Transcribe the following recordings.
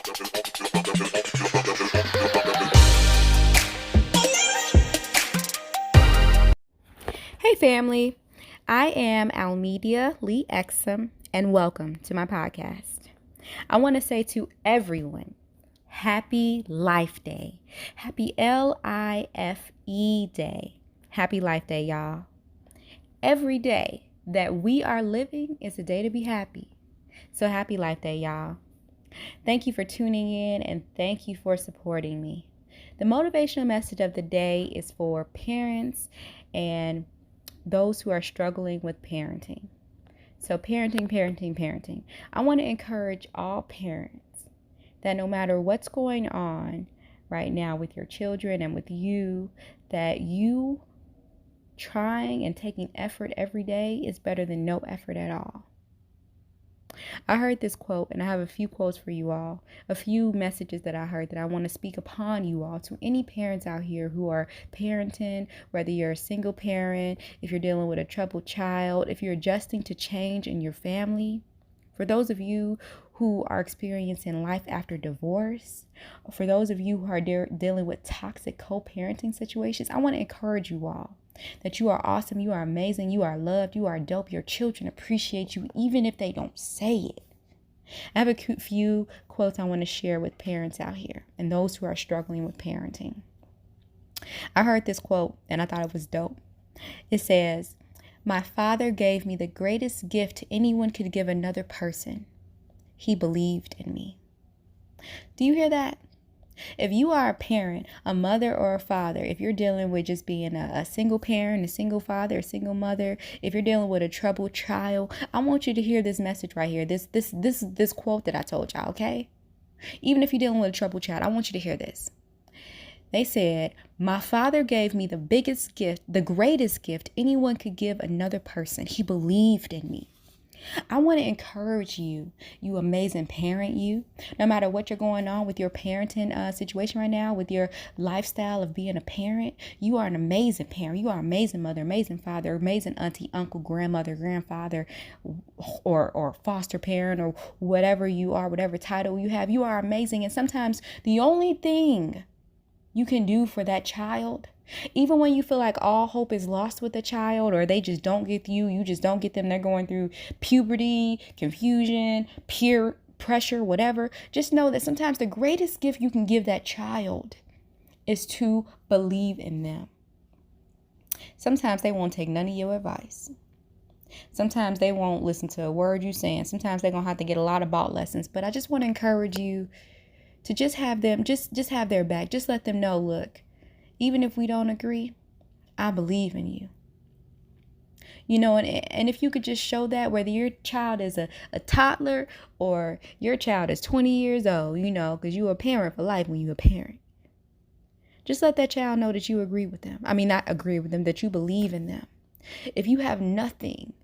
Hey family, I am Almedia Lee Exum and welcome to my podcast. I want to say to everyone, Happy Life Day. Happy L-I-F-E Day. Happy Life Day, y'all. Every day that we are living is a day to be happy. So happy Life Day, y'all. Thank you for tuning in and thank you for supporting me. The motivational message of the day is for parents and those who are struggling with parenting. So parenting. I want to encourage all parents that no matter what's going on right now with your children and with you, that you trying and taking effort every day is better than no effort at all. I heard this quote, and I have a few quotes for you all, a few messages that I heard that I want to speak upon you all, to any parents out here who are parenting, whether you're a single parent, if you're dealing with a troubled child, if you're adjusting to change in your family. For those of you who are experiencing life after divorce, for those of you who are dealing with toxic co-parenting situations, I want to encourage you all that you are awesome, you are amazing, you are loved, you are dope. Your children appreciate you even if they don't say it. I have a few quotes I want to share with parents out here and those who are struggling with parenting. I heard this quote and I thought it was dope. It says, "My father gave me the greatest gift anyone could give another person. He believed in me." Do you hear that? If you are a parent, a mother or a father, if you're dealing with just being a single parent, a single father, a single mother, if you're dealing with a troubled child, I want you to hear this message right here. This quote that I told y'all, okay? Even if you're dealing with a troubled child, I want you to hear this. They said, "My father gave me the biggest gift, the greatest gift anyone could give another person. He believed in me." I want to encourage you, you amazing parent, you, no matter what you're going on with your parenting situation right now, with your lifestyle of being a parent, you are an amazing parent. You are an amazing mother, amazing father, amazing auntie, uncle, grandmother, grandfather, or foster parent, or whatever you are, whatever title you have. You are amazing. And sometimes the only thing you can do for that child, even when you feel like all hope is lost with a child, or they just don't get you just don't get them, they're going through puberty, confusion, peer pressure, whatever, just know that sometimes the greatest gift you can give that child is to believe in them. Sometimes they won't take none of your advice. Sometimes they won't listen to a word you're saying. Sometimes they're going to have to get a lot of bought lessons. But I just want to encourage you to just have them, just have their back. Just let them know, look, even if we don't agree, I believe in you. You know, and if you could just show that, whether your child is a toddler or your child is 20 years old, you know, because you're a parent for life when you're a parent. Just let that child know that you agree with them. I mean, not agree with them, that you believe in them. If you have nothing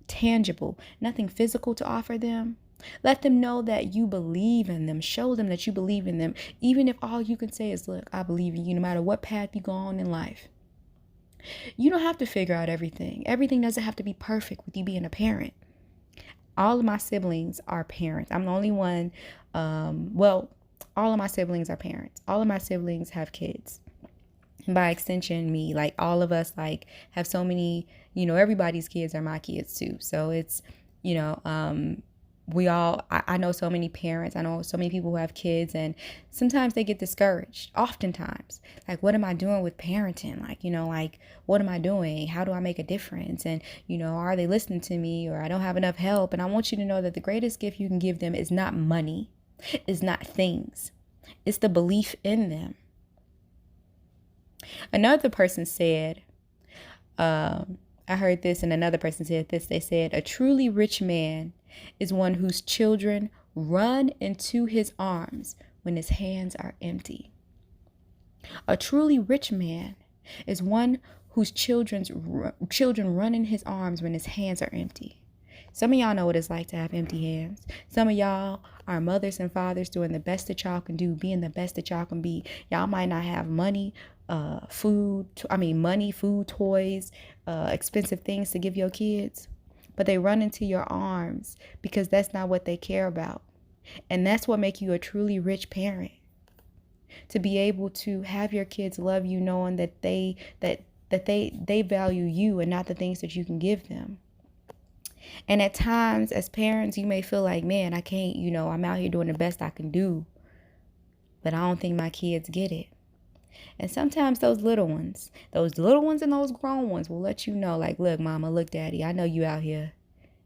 tangible, nothing physical to offer them, let them know that you believe in them. Show them that you believe in them. Even if all you can say is, look, I believe in you no matter what path you go on in life. You don't have to figure out everything. Everything doesn't have to be perfect with you being a parent. All of my siblings are parents. I'm the only one. All of my siblings are parents. All of my siblings have kids. And by extension, me, like all of us, like have so many, you know, everybody's kids are my kids too. So it's, you know, I know so many parents, I know so many people who have kids, and sometimes they get discouraged, oftentimes. Like, what am I doing with parenting? Like, you know, like, what am I doing? How do I make a difference? And, you know, are they listening to me, or I don't have enough help? And I want you to know that the greatest gift you can give them is not money, is not things. It's the belief in them. Another person said, I heard this, and another person said this. They said, "A truly rich man is one whose children run into his arms when his hands are empty." A truly rich man is one whose children run in his arms when his hands are empty. Some of y'all know what it's like to have empty hands. Some of y'all are mothers and fathers doing the best that y'all can do, being the best that y'all can be. Y'all might not have money, food, toys, expensive things to give your kids, but they run into your arms because that's not what they care about. And that's what makes you a truly rich parent. To be able to have your kids love you, knowing that they value you and not the things that you can give them. And at times as parents, you may feel like, man, I can't, I'm out here doing the best I can do, but I don't think my kids get it. And sometimes those little ones and those grown ones will let you know, like, look, mama, look, daddy, I know you out here.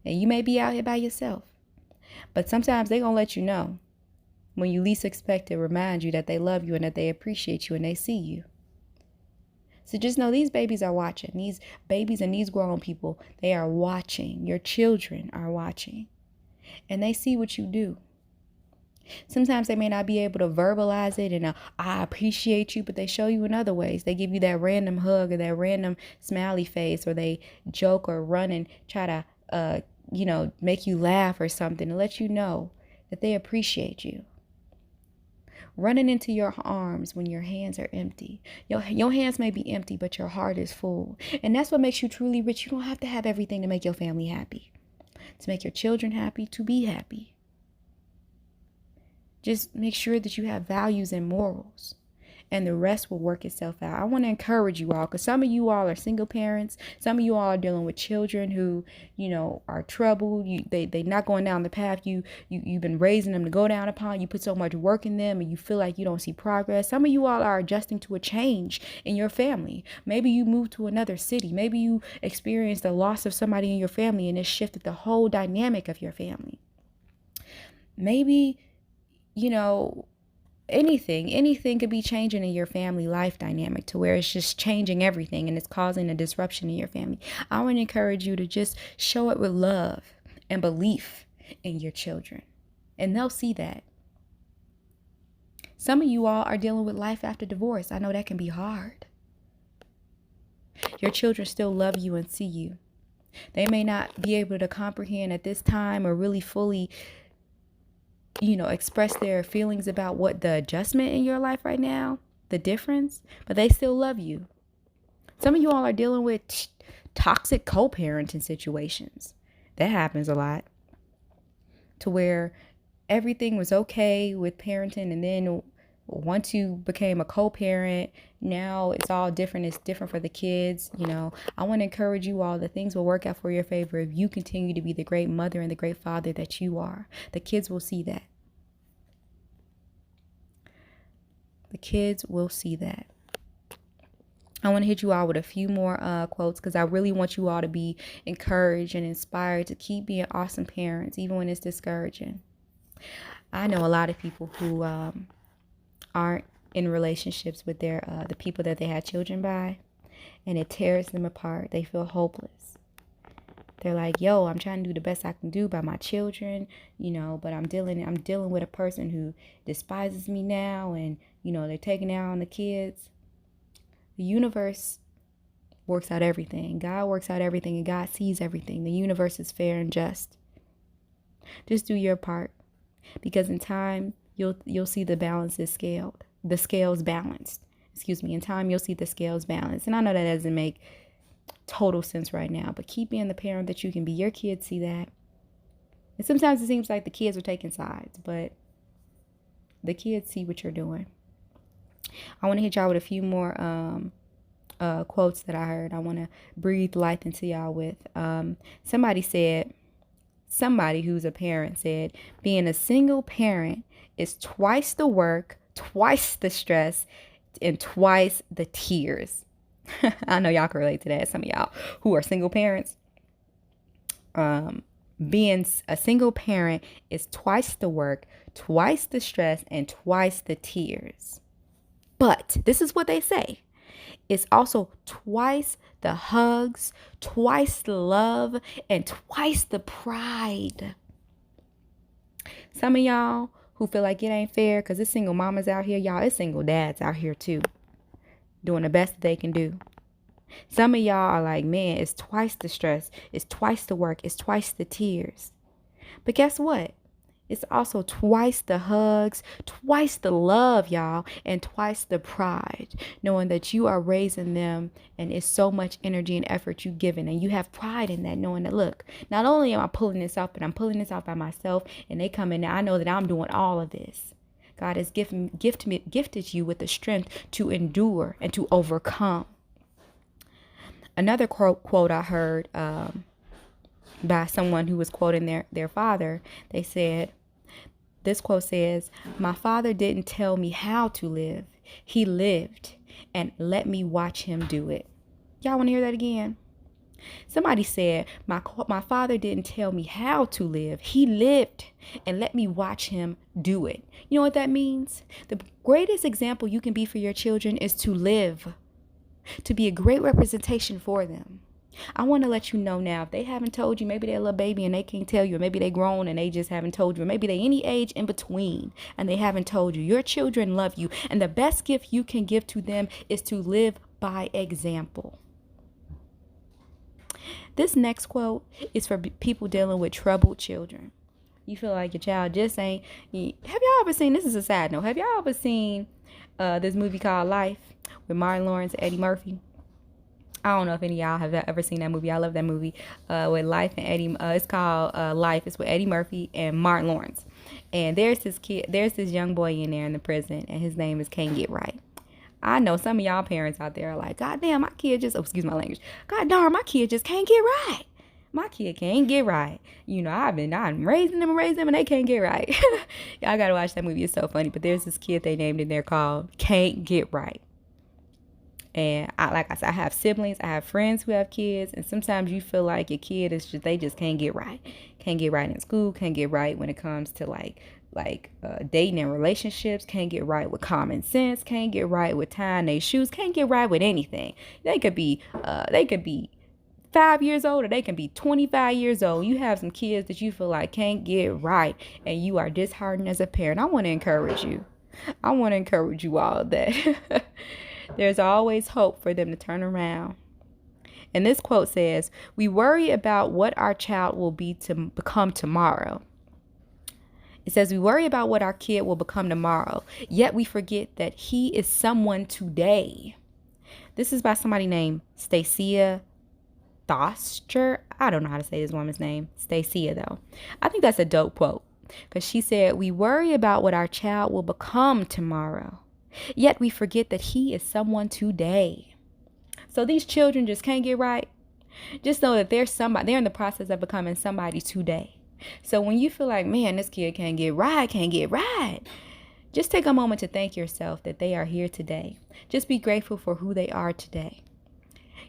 And you may be out here by yourself. But sometimes they're going to let you know when you least expect it, remind you that they love you and that they appreciate you and they see you. So just know these babies are watching. These babies and these grown people, they are watching. Your children are watching. And they see what you do. Sometimes they may not be able to verbalize it and I appreciate you, but they show you in other ways. They give you that random hug or that random smiley face, or they joke or run and try to, make you laugh or something to let you know that they appreciate you. Running into your arms when your hands are empty. Your hands may be empty, but your heart is full. And that's what makes you truly rich. You don't have to have everything to make your family happy, to make your children happy, to be happy. Just make sure that you have values and morals, and the rest will work itself out. I want to encourage you all, because some of you all are single parents. Some of you all are dealing with children who, are troubled. They're not going down the path you've been raising them to go down upon. You put so much work in them and you feel like you don't see progress. Some of you all are adjusting to a change in your family. Maybe you moved to another city. Maybe you experienced the loss of somebody in your family and it shifted the whole dynamic of your family. Maybe anything could be changing in your family life dynamic to where it's just changing everything and it's causing a disruption in your family. I want to encourage you to just show it with love and belief in your children, and they'll see that. Some of you all are dealing with life after divorce. I know that can be hard. Your children still love you and see you. They may not be able to comprehend at this time or really fully express their feelings about what the adjustment in your life right now, the difference, but they still love you. Some of you all are dealing with toxic co-parenting situations. That happens a lot, to where everything was okay with parenting, and then once you became a co-parent, now it's all different. It's different for the kids. I want to encourage you all that things will work out for your favor if you continue to be the great mother and the great father that you are. The kids will see that. The kids will see that. I want to hit you all with a few more quotes, because I really want you all to be encouraged and inspired to keep being awesome parents, even when it's discouraging. I know a lot of people who aren't in relationships with the people that they had children by, and it tears them apart. They feel hopeless. They're like, yo, I'm trying to do the best I can do by my children, but I'm dealing with a person who despises me now, and they're taking out on the kids. The universe works out everything. God works out everything, and God sees everything. The universe is fair and just. Just do your part, because in time you'll see the balance is scaled. The scales balanced. In time you'll see the scales balanced. And I know that doesn't make total sense right now, but keep being the parent that you can be. Your kids see that. And sometimes it seems like the kids are taking sides, but the kids see what you're doing. I want to hit y'all with a few more quotes that I heard. I want to breathe life into y'all with. Somebody who's a parent said, being a single parent is twice the work, twice the stress, and twice the tears. I know y'all can relate to that. Some of y'all who are single parents. Being a single parent is twice the work, twice the stress, and twice the tears. But this is what they say. It's also twice the hugs, twice the love, and twice the pride. Some of y'all who feel like it ain't fair because it's single mamas out here, y'all, it's single dads out here too, doing the best that they can do. Some of y'all are like, man, it's twice the stress, it's twice the work, it's twice the tears. But guess what? It's also twice the hugs, twice the love, y'all, and twice the pride, knowing that you are raising them and it's so much energy and effort you've given. And you have pride in that, knowing that, look, not only am I pulling this off, but I'm pulling this off by myself. And they come in and I know that I'm doing all of this. God has gifted you with the strength to endure and to overcome. Another quote I heard by someone who was quoting their father, they said, this quote says, "My father didn't tell me how to live. He lived and let me watch him do it." Y'all want to hear that again? Somebody said, my father didn't tell me how to live. He lived and let me watch him do it. You know what that means? The greatest example you can be for your children is to live, to be a great representation for them. I want to let you know now, if they haven't told you, maybe they're a little baby and they can't tell you, or maybe they grown and they just haven't told you, or maybe they any age in between and they haven't told you. Your children love you, and the best gift you can give to them is to live by example. This next quote is for people dealing with troubled children. You feel like your child just ain't. Have y'all ever seen, this is a side note, have y'all ever seen this movie called Life with Martin Lawrence and Eddie Murphy? I don't know if any of y'all have ever seen that movie. I love that movie with Life and Eddie. It's called Life. It's with Eddie Murphy and Martin Lawrence. And there's this young boy in there in the prison, and his name is Can't Get Right. I know some of y'all parents out there are like, God damn, my kid just, excuse my language. God darn, my kid just can't get right. My kid can't get right. You know, I'm raising them, and they can't get right. Y'all gotta watch that movie. It's so funny. But there's this kid they named in there called Can't Get Right. And like I said, I have siblings, I have friends who have kids, and sometimes you feel like your kid is just, they just can't get right. Can't get right in school, can't get right when it comes to like dating and relationships, can't get right with common sense, can't get right with tying their shoes, can't get right with anything. They could be 5 years old, or they can be 25 years old. You have some kids that you feel like can't get right, and you are disheartened as a parent. I want to encourage you. I want to encourage you all that there's always hope for them to turn around. And this quote says, "We worry about what our child will become tomorrow." It says, "We worry about what our kid will become tomorrow, yet we forget that he is someone today." This is by somebody named Stacia Thoster. I don't know how to say this woman's name. Stacia, though. I think that's a dope quote, because she said, "We worry about what our child will become tomorrow, yet we forget that he is someone today." So these children just can't get right. Just know that they're in the process of becoming somebody today. So when you feel like, man, this kid can't get right, just take a moment to thank yourself that they are here today. Just be grateful for who they are today.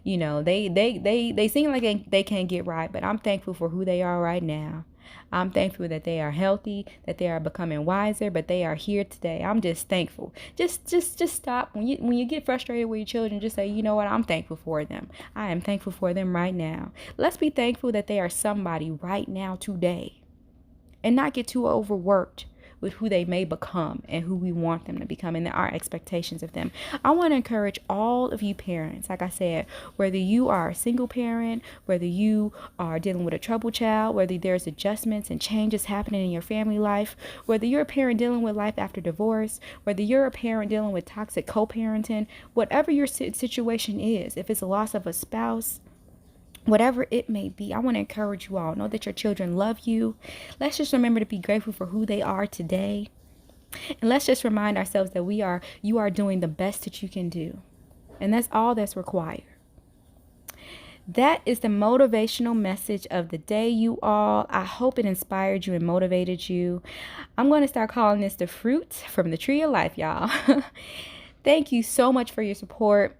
You know, they seem like they can't get right, but I'm thankful for who they are right now. I'm thankful that they are healthy, that they are becoming wiser, but they are here today. I'm just thankful. Just stop. When you get frustrated with your children, just say, you know what? I'm thankful for them. I am thankful for them right now. Let's be thankful that they are somebody right now today, and not get too overworked with who they may become and who we want them to become and our expectations of them. I want to encourage all of you parents, like I said, whether you are a single parent, whether you are dealing with a troubled child, whether there's adjustments and changes happening in your family life, whether you're a parent dealing with life after divorce, whether you're a parent dealing with toxic co-parenting, whatever your situation is, if it's a loss of a spouse, whatever it may be, I want to encourage you all. Know that your children love you. Let's just remember to be grateful for who they are today. And let's just remind ourselves that you are doing the best that you can do. And that's all that's required. That is the motivational message of the day, you all. I hope it inspired you and motivated you. I'm going to start calling this the fruit from the tree of life, y'all. Thank you so much for your support.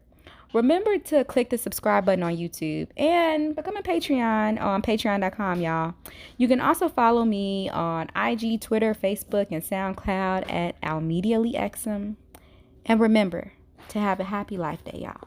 Remember to click the subscribe button on YouTube and become a Patreon on patreon.com, y'all. You can also follow me on IG, Twitter, Facebook, and SoundCloud at AlmediaLeeExum. And remember to have a happy life day, y'all.